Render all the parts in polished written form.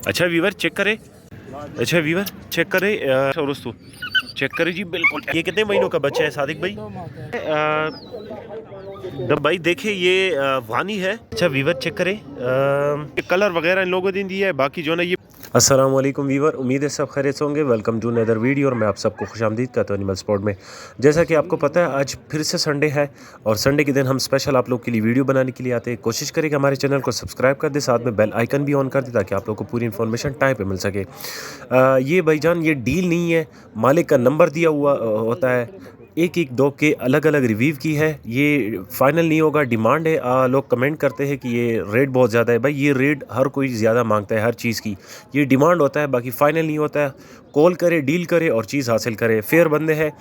अच्छा Weaver check करें। अच्छा वीवर चेक करें और दोस्तों चेक करें जी, बिल्कुल। ये कितने महीनों का बच्चा है सादिक भाई? भाई देखिए ये वानी है। अच्छा वीवर चेक करें, कलर वगैरह इन लोगों ने दिया है, बाकी जो ना ये। अस्सलाम वालेकुम वीवर, उम्मीद है सब खैरियत से होंगे। वेलकम टू अनदर वीडियो और मैं आप सबको खुशामदीद कहता हूँ एनिमल स्पॉट में। जैसा कि आपको पता है आज फिर से संडे है और संडे के दिन हम स्पेशल आप लोग के लिए वीडियो बनाने के लिए आते हैं। कोशिश करें कि हमारे चैनल को सब्सक्राइब कर दे, साथ में बेल आइकन भी ऑन कर दे ताकि आप लोग को पूरी इन्फॉर्मेशन टाइम पे मिल सके। ये भाईजान ये डील नहीं है, मालिक का नंबर दिया हुआ होता है। एक एक डॉग के अलग अलग रिव्यू की है, ये फाइनल नहीं होगा, डिमांड है। लोग कमेंट करते हैं कि ये रेट बहुत ज़्यादा है। भाई ये रेट हर कोई ज़्यादा मांगता है हर चीज़ की, ये डिमांड होता है, बाकी फ़ाइनल नहीं होता है। कॉल करे, डील करे और चीज़ हासिल करे, फेयर बंदे हैं।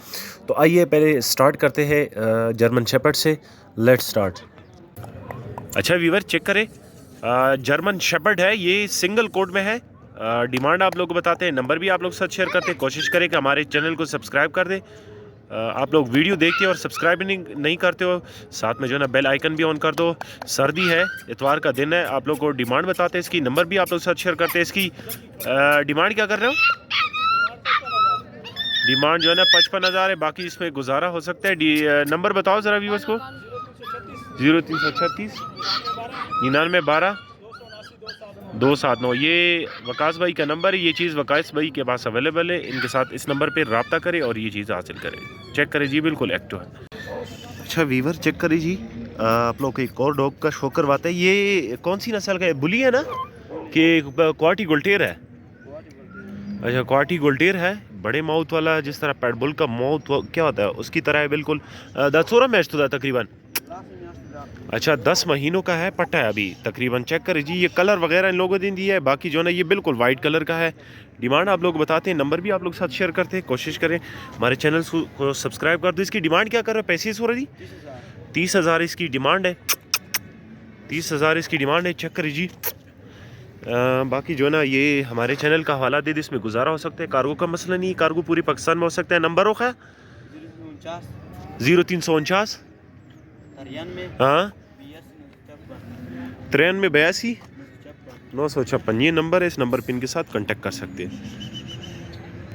तो आइए पहले स्टार्ट करते हैं जर्मन शेपर्ड से। Let's start. अच्छा वीवर चेक करें, जर्मन शेपर्ड है, ये सिंगल कोड में है। डिमांड आप लोग को बताते हैं, नंबर भी आप लोग साथ शेयर करते हैं। कोशिश करें कि हमारे चैनल को सब्सक्राइब कर दें। आप लोग वीडियो देखते हो और सब्सक्राइब नहीं करते हो, साथ में जो है ना बेल आइकन भी ऑन कर दो। सर्दी है, इतवार का दिन है, आप लोग को डिमांड बताते हैं इसकी, नंबर भी आप लोग साथ शेयर करते हैं इसकी। डिमांड क्या कर रहे हो? डिमांड जो है ना 55,000 है, बाकी इसमें गुजारा हो सकता है। नंबर बताओ ज़रा व्यूअर्स को। 0336 99 12 279, ये वकास भाई का नंबर है। ये चीज़ वकास भाई के पास अवेलेबल है, इनके साथ इस नंबर पे रब्ता करें और ये चीज़ हासिल करें। चेक करें जी, बिल्कुल एक्टिव है। अच्छा वीवर चेक करें जी, आप लोग को एक और डॉग का शो करवाते हैं। ये कौन सी नस्ल का है? बुली है ना कि क्वाटी गोल्टेर है? अच्छा क्वाटी गोल्टेर है, बड़े माउथ वाला, जिस तरह पेटबुल का माउथ क्या होता है उसकी तरह है बिल्कुल। 10 मैच तो था तकरीबन। अच्छा 10 महीनों का है, पट्टा है अभी तकरीबन। चेक करें जी, ये कलर वगैरह इन लोगों ने दिया है, बाकी जो ना ये बिल्कुल वाइट कलर का है। डिमांड आप लोग बताते हैं, नंबर भी आप लोग साथ शेयर करते हैं। कोशिश करें हमारे चैनल को सब्सक्राइब कर दो। इसकी डिमांड क्या कर रहे हो पैसे हो रही? 30,000 इसकी डिमांड है। 30,000 इसकी डिमांड है। चेक करें जी, बाकी जो ना ये हमारे चैनल का हवाला दे दे, इसमें गुजारा हो सकता है। कार्गो का मसला नहीं, कार्गो पूरी पाकिस्तान में हो सकता है। नंबर होगा 0349 हाँ 93 82 956, ये नंबर है। इस नंबर पे इनके साथ कांटेक्ट कर सकते हैं।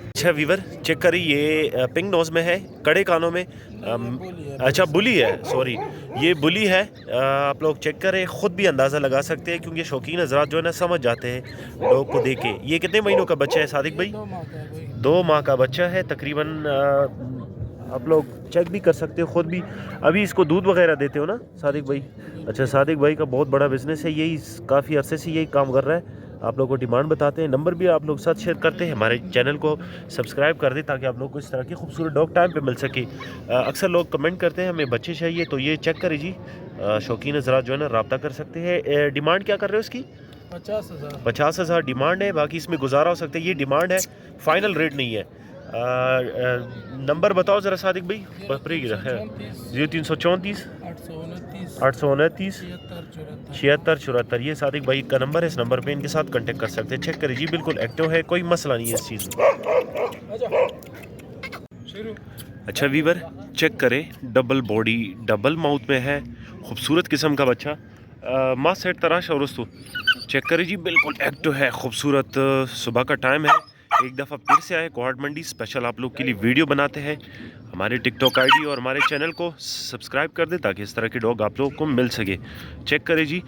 अच्छा वीवर चेक करिए, ये पिंक नोज में है, कड़े कानों में। अच्छा बुली है, सॉरी ये बुली है। आप लोग चेक करें, ख़ुद भी अंदाज़ा लगा सकते हैं क्योंकि शौकीन हजरात जो है ना समझ जाते हैं डॉग को देख के। ये कितने महीनों का बच्चा है सादिक भाई? 2 माह का बच्चा है तकरीबन। आप लोग चेक भी कर सकते हो ख़ुद भी। अभी इसको दूध वगैरह देते हो ना सादिक भाई? अच्छा सादिक भाई का बहुत बड़ा बिजनेस है, यही काफ़ी अरसे से यही काम कर रहा है। आप लोग को डिमांड बताते हैं, नंबर भी आप लोग साथ शेयर करते हैं। हमारे चैनल को सब्सक्राइब कर दें ताकि आप लोग को इस तरह की खूबसूरत डॉग टाइम पे मिल सके। अक्सर लोग कमेंट करते हैं हमें बच्चे चाहिए, तो ये चेक करें जी, शौकीन हज़रात जो है ना रब्ता कर सकते हैं। डिमांड क्या कर रहे हो इसकी? 50,000 डिमांड है, बाकी इसमें गुजारा हो सकता है। ये डिमांड है, फाइनल रेट नहीं है। नंबर बताओ ज़रा सादिक भाई। 0334 829 76 74, ये सादिक भाई का नंबर है। इस नंबर पे इनके साथ कांटेक्ट कर सकते हैं। चेक करिए जी, बिल्कुल एक्टिव है, कोई मसला नहीं है इस चीज़ में। अच्छा वीवर चेक करें, डबल बॉडी डबल माउथ में है, खूबसूरत किस्म का बच्चा। माँ सेट तराश और दोस्तों चेक करें जी, बिल्कुल एक्टिव है, खूबसूरत। सुबह का टाइम है, एक दफ़ा फिर से आए कोहाट मंडी, स्पेशल आप लोग के लिए वीडियो बनाते हैं। हमारे टिकटॉक आईडी और हमारे चैनल को सब्सक्राइब कर दे ताकि इस तरह के डॉग आप लोगों को मिल सके। चेक करें जी,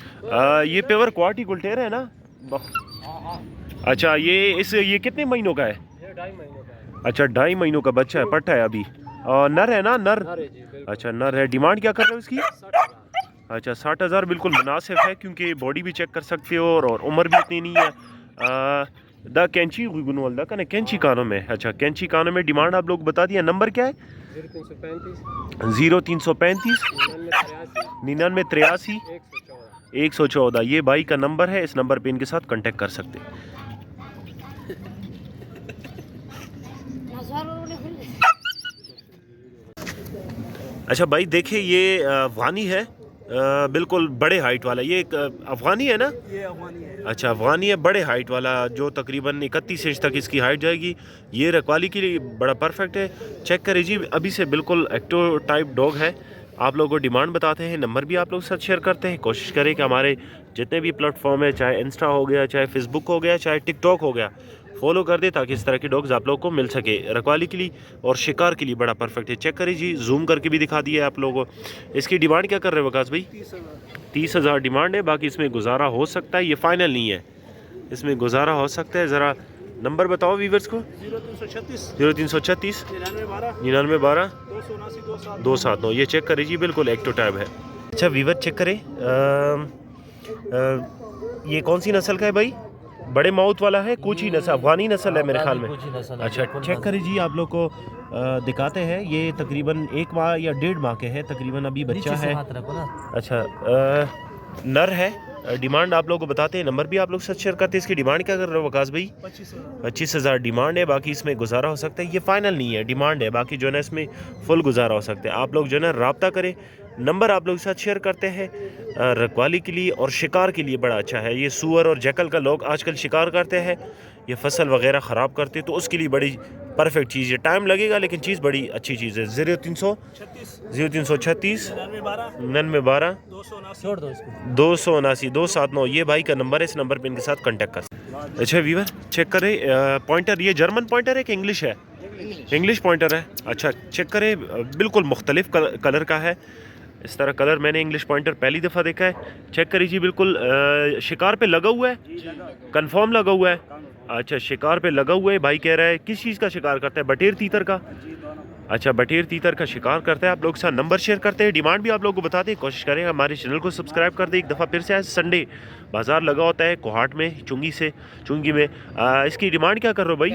ये पेवर क्वाटी गुल्टेर है ना? अच्छा ये कितने महीनों का है? अच्छा 2.5 महीनों का बच्चा है, पट्टा है अभी। नर है ना? नर। अच्छा नर है। डिमांड क्या कर रहे हो इसकी? अच्छा 60,000 बिल्कुल मुनासिब है क्योंकि बॉडी भी चेक कर सकते हो और उम्र भी इतनी नहीं है। द कैंची गुनवाल का ना कैंची कानों में। अच्छा कैंची कानों में डिमांड आप लोग बता दिया। नंबर क्या है? 0335 99 83 114, ये भाई का नंबर है। इस नंबर पे इनके साथ कांटेक्ट कर सकते हैं। अच्छा भाई देखिए, ये वानी है, बिल्कुल बड़े हाइट वाला। ये एक अफगानी है ना? ये अफगानी है। अच्छा अफगानी है, बड़े हाइट वाला, जो तकरीबन 31 इंच तक इसकी हाइट जाएगी। ये रखवाली के लिए बड़ा परफेक्ट है। चेक करें जी, अभी से बिल्कुल एक्टिव टाइप डॉग है। आप लोगों को डिमांड बताते हैं, नंबर भी आप लोग साथ शेयर करते हैं। कोशिश करें कि हमारे जितने भी प्लेटफॉर्म है, चाहे इंस्टा हो गया, चाहे फेसबुक हो गया, चाहे टिकटॉक हो गया, फॉलो कर दे ताकि इस तरह के डॉग्स आप लोगों को मिल सके। रखवाली के लिए और शिकार के लिए बड़ा परफेक्ट है। चेक करिए जी, जूम करके भी दिखा दिया आप लोगों को। इसकी डिमांड क्या कर रहे हो वकास भाई? 30,000 डिमांड है, बाकी इसमें गुजारा हो सकता है, ये फ़ाइनल नहीं है, इसमें गुजारा हो सकता है। ज़रा नंबर बताओ वीवर्स को। 0336 9912 279। ये चेक करें जी, बिल्कुल एक्टिव टाइप है। अच्छा वीवर चेक करें, ये कौन सी नस्ल का है भाई? बड़े माउथ वाला है, कोची नस्ल, अफगानी नस्ल है मेरे ख्याल में। अच्छा चेक करें जी, आप लोग को दिखाते हैं। ये तकरीबन 1 माह या 1.5 माह के है तकरीबन, अभी बच्चा है। अच्छा नर है। डिमांड आप लोग को बताते हैं, नंबर भी आप लोग साथ शेयर करते हैं। इसकी डिमांड क्या कर रहे हो वकास भाई? 25,000 डिमांड है, बाकी इसमें गुजारा हो सकता है, ये फ़ाइनल नहीं है, डिमांड है, बाकी जो है ना इसमें फुल गुजारा हो सकता है। आप लोग जो है ना रब्ता करें, नंबर आप लोग साथ शेयर करते हैं। रखवाली के लिए और शिकार के लिए बड़ा अच्छा है। ये सूअर और जैकल का लोग आजकल शिकार करते हैं, ये फसल वगैरह ख़राब करते हैं, तो उसके लिए बड़ी परफेक्ट चीज़ है। टाइम लगेगा लेकिन चीज़ बड़ी अच्छी चीज़ है। 0336 9912 279 279, ये भाई का नंबर है, इस नंबर पे इनके साथ कांटेक्ट कर। अच्छा वीवर चेक करें, पॉइंटर ये जर्मन पॉइंटर है कि इंग्लिश है? इंग्लिश पॉइंटर है। अच्छा चेक करें, बिल्कुल मुख्तलिफ कलर का है। इस तरह कलर मैंने इंग्लिश पॉइंटर पहली दफ़ा देखा है। चेक करिए बिल्कुल शिकार पे लगा हुआ है, कंफर्म लगा हुआ है। अच्छा शिकार पे लगा हुआ है, भाई कह रहा है किस चीज़ का शिकार करता है? बटेर तीतर का। अच्छा बटेर तीतर का शिकार करता है। आप लोग साथ नंबर शेयर करते हैं, डिमांड भी आप लोग को बताते हैं। कोशिश करें हमारे चैनल को सब्सक्राइब कर दें। एक दफ़ा फिर से आज संडे बाज़ार लगा होता है कोहाट में, चुंगी में। इसकी डिमांड क्या कर रहे हो भाई?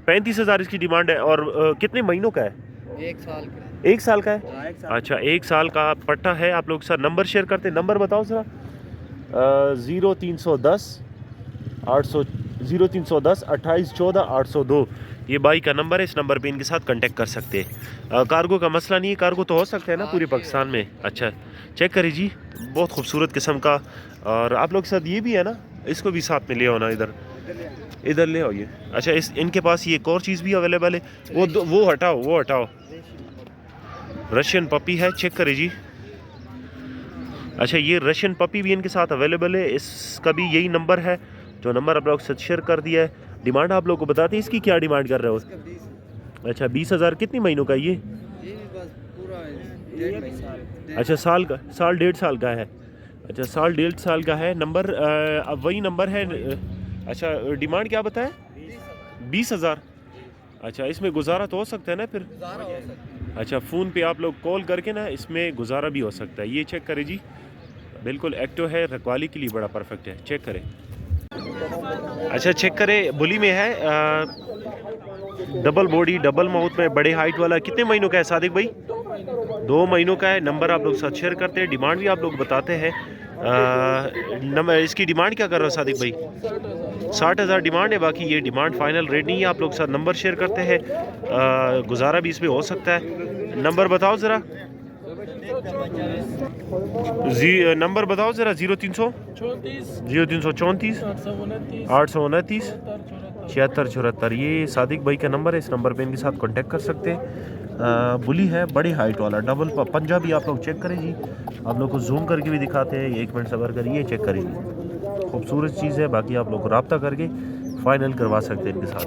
35,000 इसकी डिमांड है। और कितने महीनों का है? 1 साल का। 1 साल का है। अच्छा 1 साल का पट्टा है। आप लोग सर नंबर शेयर करते हैं, नंबर बताओ सर। 0310 28 14 802, ये बाई का नंबर है। इस नंबर पे इनके साथ कांटेक्ट कर सकते हैं। कार्गो का मसला नहीं है, कार्गो तो हो सकता है ना पूरे पाकिस्तान में। अच्छा चेक करिए जी, बहुत खूबसूरत किस्म का। और आप लोग के साथ ये भी है ना, इसको भी साथ में ले आओ ना, इधर ले आओ ये। अच्छा इनके पास ये एक और चीज़ भी अवेलेबल है, वो हटाओ रशियन पपी है। चेक करिए जी। अच्छा ये रशियन पपी भी इनके साथ अवेलेबल है, इसका भी यही नंबर है जो नंबर आप लोग साथ शेयर कर दिया है। डिमांड आप लोग को बताते हैं, इसकी क्या डिमांड कर रहे हो? अच्छा 20,000। कितनी महीनों का ये? अच्छा साल 1.5 साल का है। अच्छा 1.5 साल का है। नंबर अब वही नंबर है। अच्छा डिमांड क्या बताया? 20,000। अच्छा इसमें गुजारा तो हो सकता है ना फिर? अच्छा फ़ोन पे आप लोग कॉल करके ना इसमें गुजारा भी हो सकता है। ये चेक करें जी, बिल्कुल एक्टिव है, रखवाली के लिए बड़ा परफेक्ट है। चेक करें। अच्छा चेक करें, बुली में है, डबल बॉडी डबल माउथ में, बड़े हाइट वाला। कितने महीनों का है सादिक भाई? 2 महीनों का है। नंबर आप लोग साथ शेयर करते हैं, डिमांड भी आप लोग बताते हैं। नंबर इसकी डिमांड क्या कर रहे हो सादिक भाई? 60,000 डिमांड है, बाकी ये डिमांड फाइनल रेट नहीं है। आप लोग साथ नंबर शेयर करते हैं, गुजारा भी इसमें हो सकता है। नंबर बताओ ज़रा, नंबर बताओ ज़रा। 0334 829 76 74। ये सादिक भाई का नंबर है, इस नंबर पे इनके साथ कांटेक्ट कर सकते हैं। बुली है, बड़ी हाइट वाला, डबल पंजाबी। आप लोग चेक करें जी, आप लोग को जूम करके भी दिखाते हैं। 1 मिनट सबर करिए, चेक करिए, खूबसूरत चीज़ है। बाकी आप लोग को रब्ता करके फ़ाइनल करवा सकते हैं इनके साथ।